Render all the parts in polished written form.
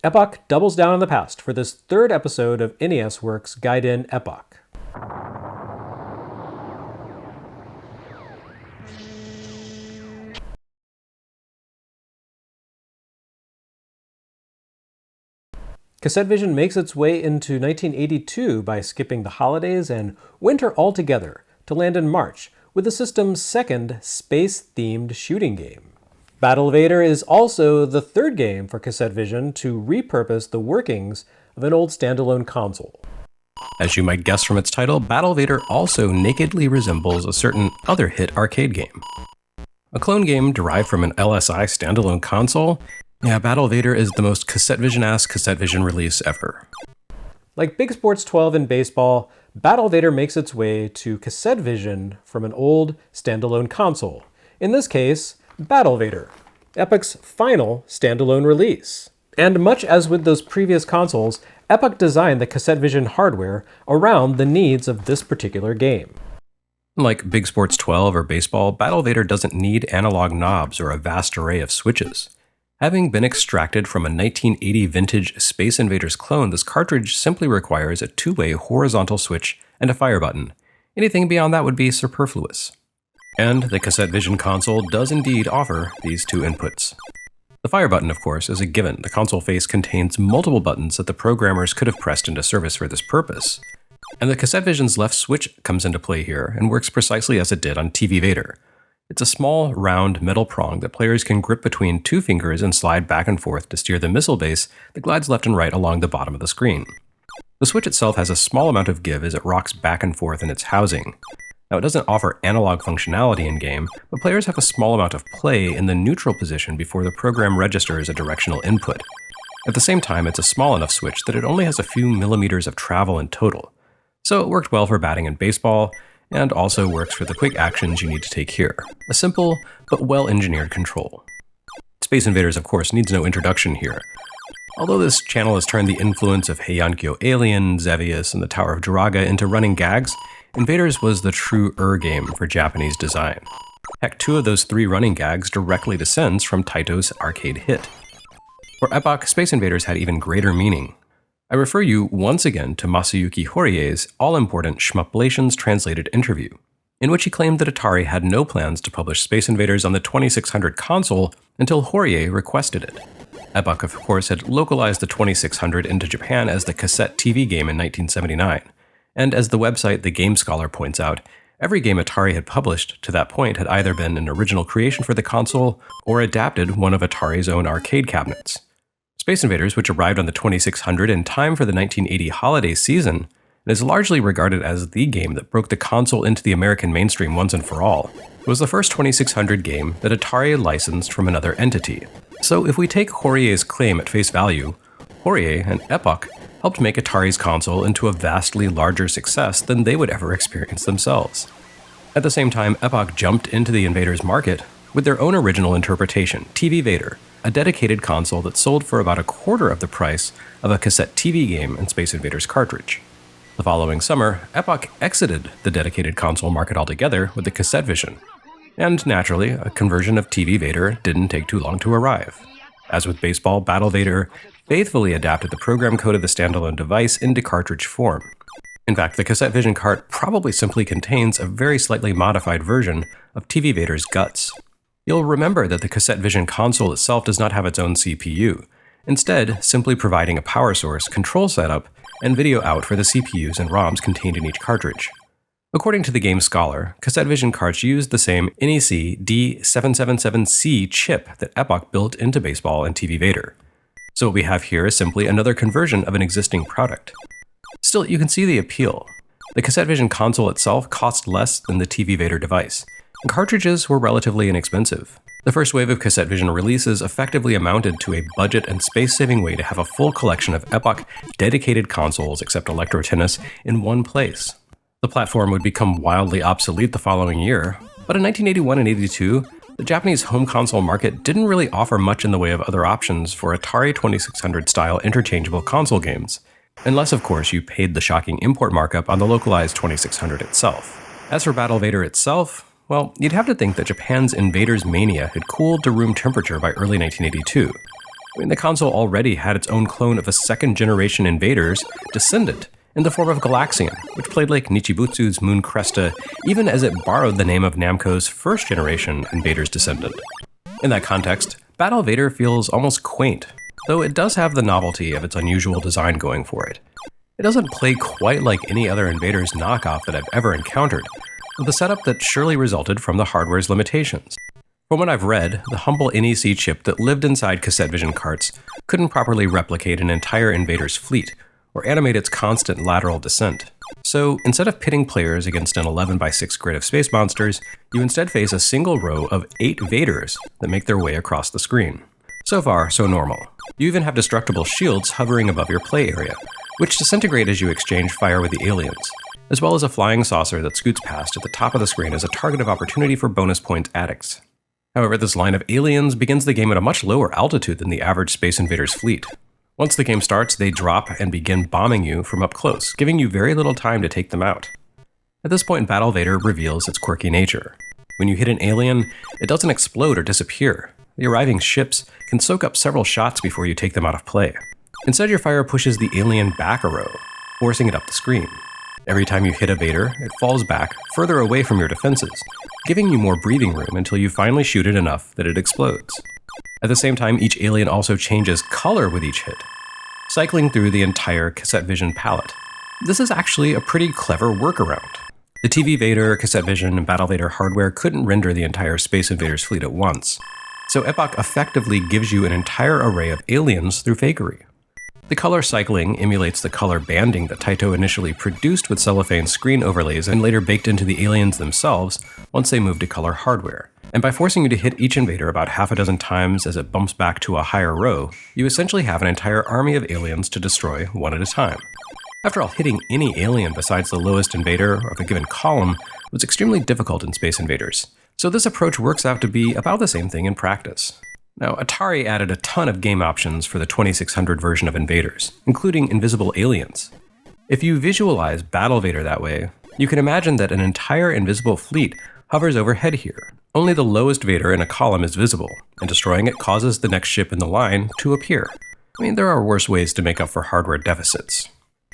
Epoch doubles down on the past for this third episode of NES Works Gaiden Epoch. Cassette Vision makes its way into 1982 by skipping the holidays and winter altogether to land in March with the system's second space-themed shooting game. Battle Vader is also the third game for Cassette Vision to repurpose the workings of an old standalone console. As you might guess from its title, Battle Vader also nakedly resembles a certain other hit arcade game. A clone game derived from an LSI standalone console? Yeah, Battle Vader is the most Cassette Vision-ass Cassette Vision release ever. Like Big Sports 12 in baseball, Battle Vader makes its way to Cassette Vision from an old standalone console. In this case, Battle Vader, Epoch's final standalone release. And much as with those previous consoles, Epoch designed the Cassette Vision hardware around the needs of this particular game. Like Big Sports 12 or baseball, Battle Vader doesn't need analog knobs or a vast array of switches. Having been extracted from a 1980 vintage Space Invaders clone, this cartridge simply requires a two-way horizontal switch and a fire button. Anything beyond that would be superfluous. And the Cassette Vision console does indeed offer these two inputs. The fire button, of course, is a given. The console face contains multiple buttons that the programmers could have pressed into service for this purpose. And the Cassette Vision's left switch comes into play here and works precisely as it did on TV Vader. It's a small, round metal prong that players can grip between two fingers and slide back and forth to steer the missile base that glides left and right along the bottom of the screen. The switch itself has a small amount of give as it rocks back and forth in its housing. Now, it doesn't offer analog functionality in-game, but players have a small amount of play in the neutral position before the program registers a directional input. At the same time, it's a small enough switch that it only has a few millimeters of travel in total. So it worked well for batting in baseball, and also works for the quick actions you need to take here. A simple, but well-engineered control. Space Invaders, of course, needs no introduction here. Although this channel has turned the influence of Heian-kyo Alien, Xevious, and the Tower of Jiraga into running gags, Invaders was the true game for Japanese design. Heck, two of those three running gags directly descends from Taito's arcade hit. For Epoch, Space Invaders had even greater meaning. I refer you once again to Masayuki Horie's all-important Shmuplations translated interview, in which he claimed that Atari had no plans to publish Space Invaders on the 2600 console until Horie requested it. Epoch, of course, had localized the 2600 into Japan as the cassette TV game in 1979. And as the website The Game Scholar points out, every game Atari had published to that point had either been an original creation for the console or adapted one of Atari's own arcade cabinets. Space Invaders, which arrived on the 2600 in time for the 1980 holiday season, and is largely regarded as the game that broke the console into the American mainstream once and for all, was the first 2600 game that Atari licensed from another entity. So if we take Horier's claim at face value, Horie and Epoch helped make Atari's console into a vastly larger success than they would ever experience themselves. At the same time, Epoch jumped into the Invaders market with their own original interpretation, TV Vader, a dedicated console that sold for about a quarter of the price of a cassette TV game and Space Invaders cartridge. The following summer, Epoch exited the dedicated console market altogether with the Cassette Vision. And naturally, a conversion of TV Vader didn't take too long to arrive. As with baseball, Battle Vader faithfully adapted the program code of the standalone device into cartridge form. In fact, the Cassette Vision cart probably simply contains a very slightly modified version of TV Vader's guts. You'll remember that the Cassette Vision console itself does not have its own CPU, instead simply providing a power source, control setup, and video out for the CPUs and ROMs contained in each cartridge. According to the Game Scholar, Cassette Vision carts used the same NEC D777C chip that Epoch built into baseball and TV Vader. So what we have here is simply another conversion of an existing product. Still, you can see the appeal. The Cassette Vision console itself cost less than the TV Vader device, and cartridges were relatively inexpensive. The first wave of Cassette Vision releases effectively amounted to a budget and space-saving way to have a full collection of Epoch dedicated consoles, except Electro Tennis, in one place. The platform would become wildly obsolete the following year, but in 1981 and 82, the Japanese home console market didn't really offer much in the way of other options for Atari 2600-style interchangeable console games, unless of course you paid the shocking import markup on the localized 2600 itself. As for Battle Vader itself, well, you'd have to think that Japan's Invaders mania had cooled to room temperature by early 1982. I mean, the console already had its own clone of a second-generation Invaders descendant in the form of Galaxian, which played like Nichibutsu's Moon Christa, even as it borrowed the name of Namco's first-generation Invaders descendant. In that context, Battle Vader feels almost quaint, though it does have the novelty of its unusual design going for it. It doesn't play quite like any other Invaders knockoff that I've ever encountered, with a setup that surely resulted from the hardware's limitations. From what I've read, the humble NEC chip that lived inside Cassette Vision carts couldn't properly replicate an entire Invaders fleet, or animate its constant lateral descent. So, instead of pitting players against an 11x6 grid of space monsters, you instead face a single row of 8 Vaders that make their way across the screen. So far, so normal. You even have destructible shields hovering above your play area, which disintegrate as you exchange fire with the aliens, as well as a flying saucer that scoots past at the top of the screen as a target of opportunity for bonus points addicts. However, this line of aliens begins the game at a much lower altitude than the average Space Invaders fleet. Once the game starts, they drop and begin bombing you from up close, giving you very little time to take them out. At this point, Battle Vader reveals its quirky nature. When you hit an alien, it doesn't explode or disappear. The arriving ships can soak up several shots before you take them out of play. Instead, your fire pushes the alien back a row, forcing it up the screen. Every time you hit a Vader, it falls back further away from your defenses, giving you more breathing room until you finally shoot it enough that it explodes. At the same time, each alien also changes color with each hit, cycling through the entire Cassette Vision palette. This is actually a pretty clever workaround. The TV Vader, Cassette Vision, and Battle Vader hardware couldn't render the entire Space Invaders fleet at once, so Epoch effectively gives you an entire array of aliens through fakery. The color cycling emulates the color banding that Taito initially produced with cellophane screen overlays and later baked into the aliens themselves once they moved to color hardware. And by forcing you to hit each invader about half a dozen times as it bumps back to a higher row, you essentially have an entire army of aliens to destroy one at a time. After all, hitting any alien besides the lowest invader of a given column was extremely difficult in Space Invaders, so this approach works out to be about the same thing in practice. Now, Atari added a ton of game options for the 2600 version of Invaders, including invisible aliens. If you visualize Battle Vader that way, you can imagine that an entire invisible fleet hovers overhead here. Only the lowest Vader in a column is visible, and destroying it causes the next ship in the line to appear. I mean, there are worse ways to make up for hardware deficits.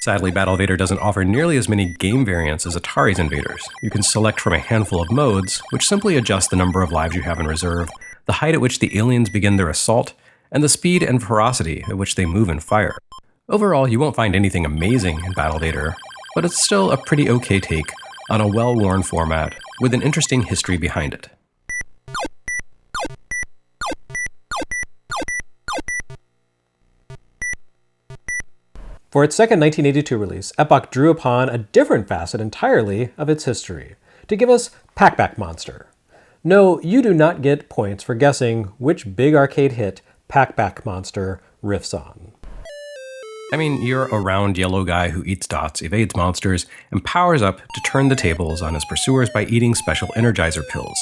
Sadly, Battle Vader doesn't offer nearly as many game variants as Atari's Invaders. You can select from a handful of modes, which simply adjust the number of lives you have in reserve, the height at which the aliens begin their assault, and the speed and ferocity at which they move and fire. Overall, you won't find anything amazing in Battle Vader, but it's still a pretty okay take on a well-worn format with an interesting history behind it. For its second 1982 release, Epoch drew upon a different facet entirely of its history to give us PakPak Monster. No, you do not get points for guessing which big arcade hit PakPak Monster riffs on. I mean, you're a round yellow guy who eats dots, evades monsters, and powers up to turn the tables on his pursuers by eating special Energizer pills.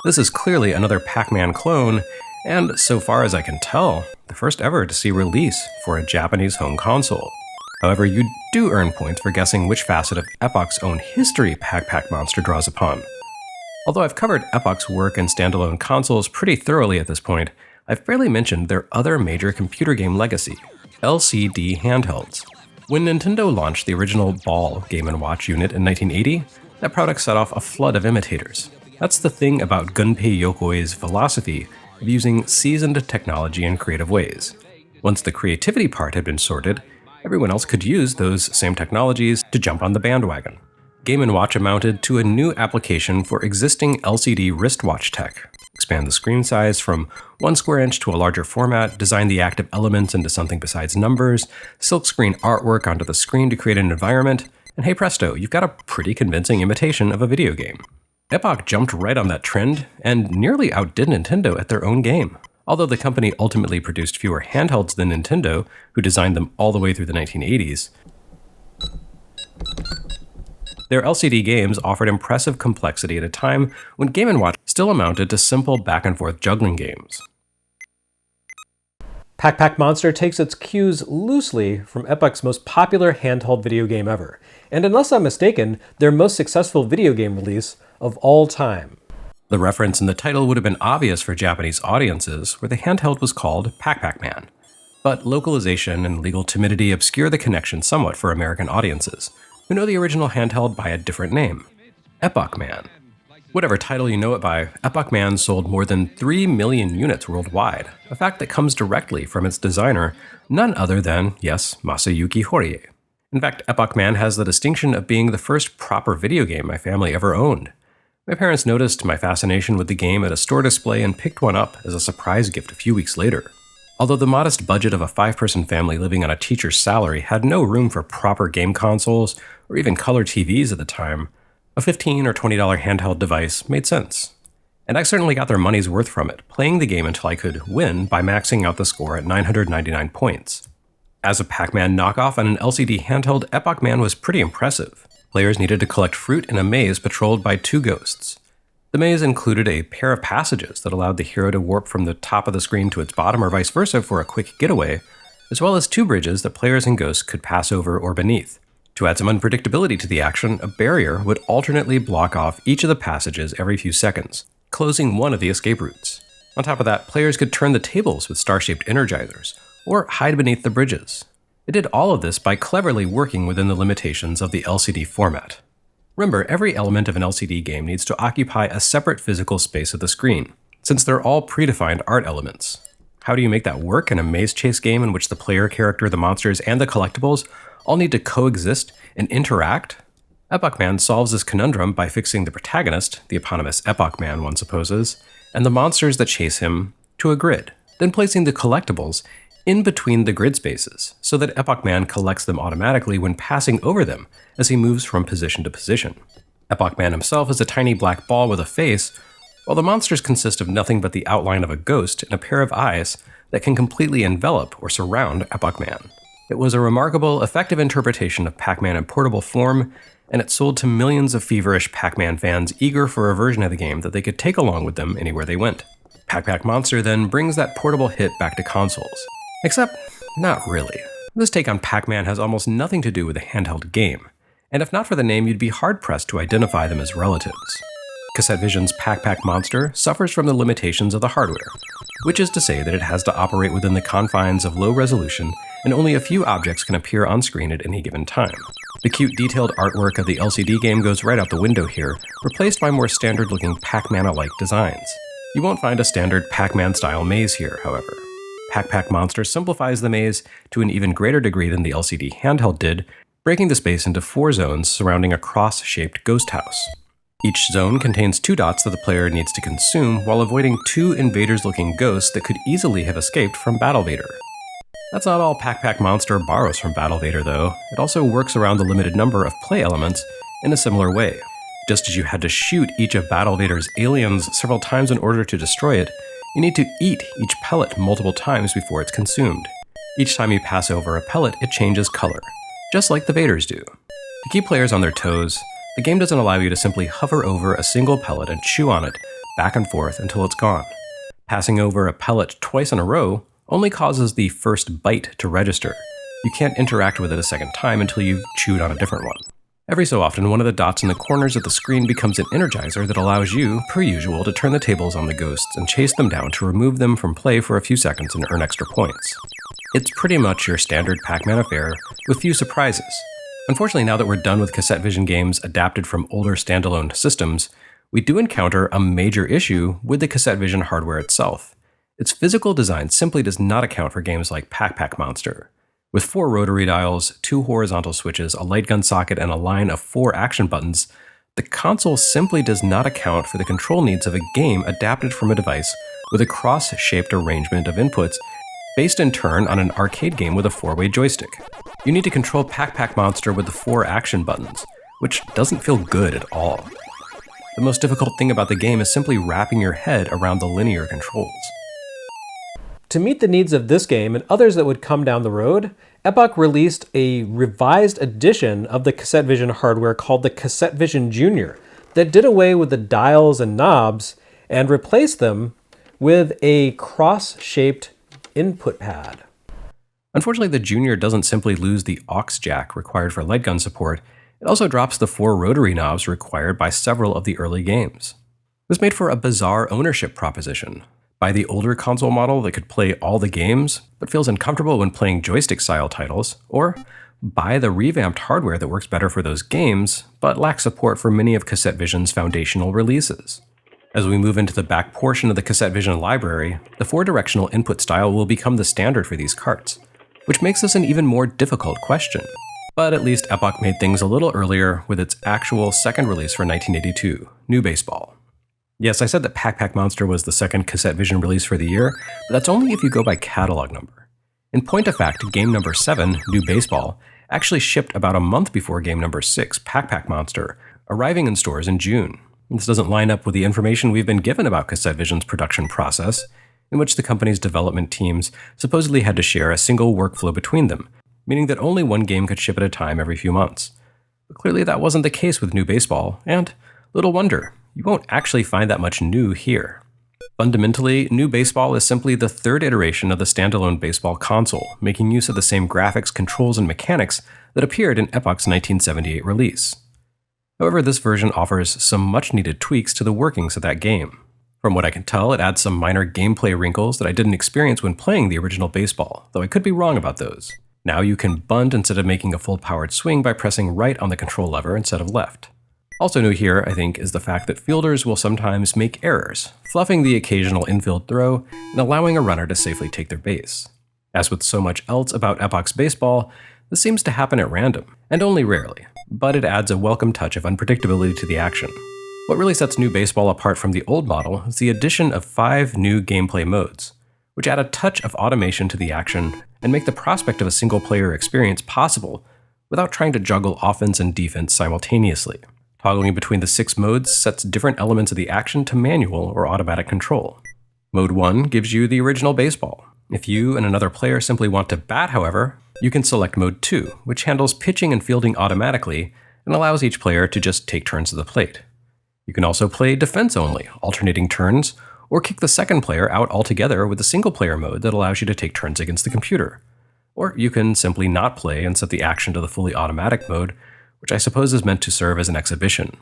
This is clearly another Pac-Man clone, and so far as I can tell, the first ever to see release for a Japanese home console. However, you do earn points for guessing which facet of Epoch's own history PakPak Monster draws upon. Although I've covered Epoch's work in standalone consoles pretty thoroughly at this point, I've barely mentioned their other major computer game legacy, LCD handhelds. When Nintendo launched the original Ball Game & Watch unit in 1980, that product set off a flood of imitators. That's the thing about Gunpei Yokoi's philosophy of using seasoned technology in creative ways. Once the creativity part had been sorted, everyone else could use those same technologies to jump on the bandwagon. Game & Watch amounted to a new application for existing LCD wristwatch tech. Expand the screen size from 1 square inch to a larger format, design the active elements into something besides numbers, silkscreen artwork onto the screen to create an environment, and hey presto, you've got a pretty convincing imitation of a video game. Epoch jumped right on that trend and nearly outdid Nintendo at their own game. Although the company ultimately produced fewer handhelds than Nintendo, who designed them all the way through the 1980s, their LCD games offered impressive complexity at a time when Game & Watch still amounted to simple back-and-forth juggling games. PakPak Monster takes its cues loosely from Epoch's most popular handheld video game ever, and unless I'm mistaken, their most successful video game release of all time. The reference in the title would have been obvious for Japanese audiences, where the handheld was called PakPak Man. But localization and legal timidity obscure the connection somewhat for American audiences, who know the original handheld by a different name, Epoch Man. Whatever title you know it by, Epoch Man sold more than 3 million units worldwide, a fact that comes directly from its designer, none other than, yes, Masayuki Horie. In fact, Epoch Man has the distinction of being the first proper video game my family ever owned. My parents noticed my fascination with the game at a store display and picked one up as a surprise gift a few weeks later. Although the modest budget of a 5-person family living on a teacher's salary had no room for proper game consoles or even color TVs at the time, a $15 or $20 handheld device made sense. And I certainly got their money's worth from it, playing the game until I could win by maxing out the score at 999 points. As a Pac-Man knockoff on an LCD handheld, Epoch Man was pretty impressive. Players needed to collect fruit in a maze patrolled by 2 ghosts. The maze included a pair of passages that allowed the hero to warp from the top of the screen to its bottom or vice versa for a quick getaway, as well as 2 bridges that players and ghosts could pass over or beneath. To add some unpredictability to the action, a barrier would alternately block off each of the passages every few seconds, closing one of the escape routes. On top of that, players could turn the tables with star-shaped energizers, or hide beneath the bridges. It did all of this by cleverly working within the limitations of the LCD format. Remember, every element of an LCD game needs to occupy a separate physical space of the screen, since they're all predefined art elements. How do you make that work in a maze chase game in which the player character, the monsters, and the collectibles all need to coexist and interact? Epoch Man solves this conundrum by fixing the protagonist, the eponymous Epoch Man one supposes, and the monsters that chase him to a grid, then placing the collectibles in between the grid spaces, so that Epoch Man collects them automatically when passing over them as he moves from position to position. Epoch Man himself is a tiny black ball with a face, while the monsters consist of nothing but the outline of a ghost and a pair of eyes that can completely envelop or surround Epoch Man. It was a remarkable, effective interpretation of Pac-Man in portable form, and it sold to millions of feverish Pac-Man fans eager for a version of the game that they could take along with them anywhere they went. PakPak Monster then brings that portable hit back to consoles. Except, not really. This take on Pac-Man has almost nothing to do with a handheld game, and if not for the name, you'd be hard-pressed to identify them as relatives. Cassette Vision's PakPak Monster suffers from the limitations of the hardware, which is to say that it has to operate within the confines of low resolution and only a few objects can appear on screen at any given time. The cute detailed artwork of the LCD game goes right out the window here, replaced by more standard-looking Pac-Man-alike designs. You won't find a standard Pac-Man-style maze here, however. PakPak Monster simplifies the maze to an even greater degree than the LCD handheld did, breaking the space into 4 zones surrounding a cross-shaped ghost house. Each zone contains 2 dots that the player needs to consume while avoiding 2 Invaders-looking ghosts that could easily have escaped from Battle Vader. That's not all PakPak Monster borrows from Battle Vader, though. It also works around the limited number of play elements in a similar way. Just as you had to shoot each of Battle Vader's aliens several times in order to destroy it, you need to eat each pellet multiple times before it's consumed. Each time you pass over a pellet, it changes color, just like the Vaders do. To keep players on their toes, the game doesn't allow you to simply hover over a single pellet and chew on it back and forth until it's gone. Passing over a pellet twice in a row only causes the first bite to register. You can't interact with it a second time until you've chewed on a different one. Every so often, one of the dots in the corners of the screen becomes an energizer that allows you, per usual, to turn the tables on the ghosts and chase them down to remove them from play for a few seconds and earn extra points. It's pretty much your standard Pac-Man affair, with few surprises. Unfortunately, now that we're done with Cassette Vision games adapted from older standalone systems, we do encounter a major issue with the Cassette Vision hardware itself. Its physical design simply does not account for games like PakPak Monster. With 4 rotary dials, 2 horizontal switches, a light gun socket, and a line of 4 action buttons, the console simply does not account for the control needs of a game adapted from a device with a cross-shaped arrangement of inputs based in turn on an arcade game with a 4-way joystick. You need to control PakPak Monster with the 4 action buttons, which doesn't feel good at all. The most difficult thing about the game is simply wrapping your head around the linear controls. To meet the needs of this game and others that would come down the road, Epoch released a revised edition of the Cassette Vision hardware called the Cassette Vision Junior that did away with the dials and knobs and replaced them with a cross-shaped input pad. Unfortunately, the Junior doesn't simply lose the aux jack required for light gun support, it also drops the 4 rotary knobs required by several of the early games. was made for a bizarre ownership proposition. Buy the older console model that could play all the games, but feels uncomfortable when playing joystick-style titles, or buy the revamped hardware that works better for those games, but lacks support for many of Cassette Vision's foundational releases. As we move into the back portion of the Cassette Vision library, the 4-directional input style will become the standard for these carts, which makes this an even more difficult question. But at least Epoch made things a little earlier with its actual second release for 1982, New Baseball. Yes, I said that PakPak Monster was the second Cassette Vision release for the year, but that's only if you go by catalog number. In point of fact, game number 7, New Baseball, actually shipped about a month before game number 6, PakPak Monster, arriving in stores in June. This doesn't line up with the information we've been given about Cassette Vision's production process, in which the company's development teams supposedly had to share a single workflow between them, meaning that only one game could ship at a time every few months. But clearly that wasn't the case with New Baseball, and little wonder, you won't actually find that much new here. Fundamentally, New Baseball is simply the third iteration of the standalone baseball console, making use of the same graphics, controls, and mechanics that appeared in Epoch's 1978 release. However, this version offers some much-needed tweaks to the workings of that game. From what I can tell, it adds some minor gameplay wrinkles that I didn't experience when playing the original baseball, though I could be wrong about those. Now you can bunt instead of making a full-powered swing by pressing right on the control lever instead of left. Also new here, I think, is the fact that fielders will sometimes make errors, fluffing the occasional infield throw and allowing a runner to safely take their base. As with so much else about Epoch's baseball, this seems to happen at random, and only rarely, but it adds a welcome touch of unpredictability to the action. What really sets New Baseball apart from the old model is the addition of 5 new gameplay modes, which add a touch of automation to the action and make the prospect of a single-player experience possible without trying to juggle offense and defense simultaneously. Toggling between the 6 modes sets different elements of the action to manual or automatic control. Mode 1 gives you the original baseball. If you and another player simply want to bat, however, you can select Mode 2, which handles pitching and fielding automatically and allows each player to just take turns at the plate. You can also play defense only, alternating turns, or kick the second player out altogether with a single-player mode that allows you to take turns against the computer. Or you can simply not play and set the action to the fully automatic mode, which I suppose is meant to serve as an exhibition.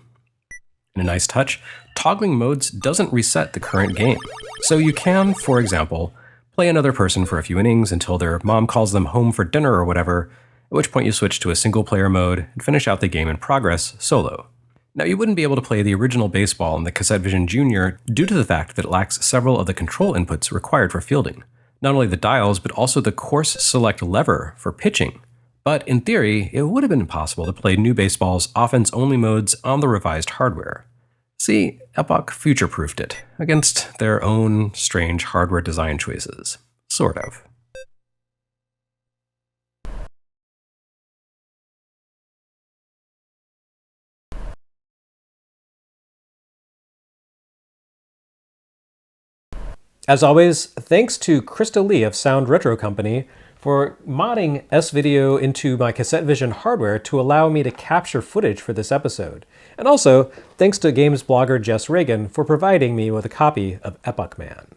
In a nice touch, toggling modes doesn't reset the current game, so you can, for example, play another person for a few innings until their mom calls them home for dinner or whatever, at which point you switch to a single-player mode and finish out the game in progress solo. Now, you wouldn't be able to play the original baseball in the Cassette Vision Junior due to the fact that it lacks several of the control inputs required for fielding. Not only the dials, but also the course select lever for pitching. But in theory, it would have been possible to play New Baseball's offense-only modes on the revised hardware. See, Epoch future-proofed it against their own strange hardware design choices. Sort of. As always, thanks to Christa Lee of Sound Retro Company for modding S-Video into my Cassette Vision hardware to allow me to capture footage for this episode. And also, thanks to games blogger Jess Reagan for providing me with a copy of Epoch Man.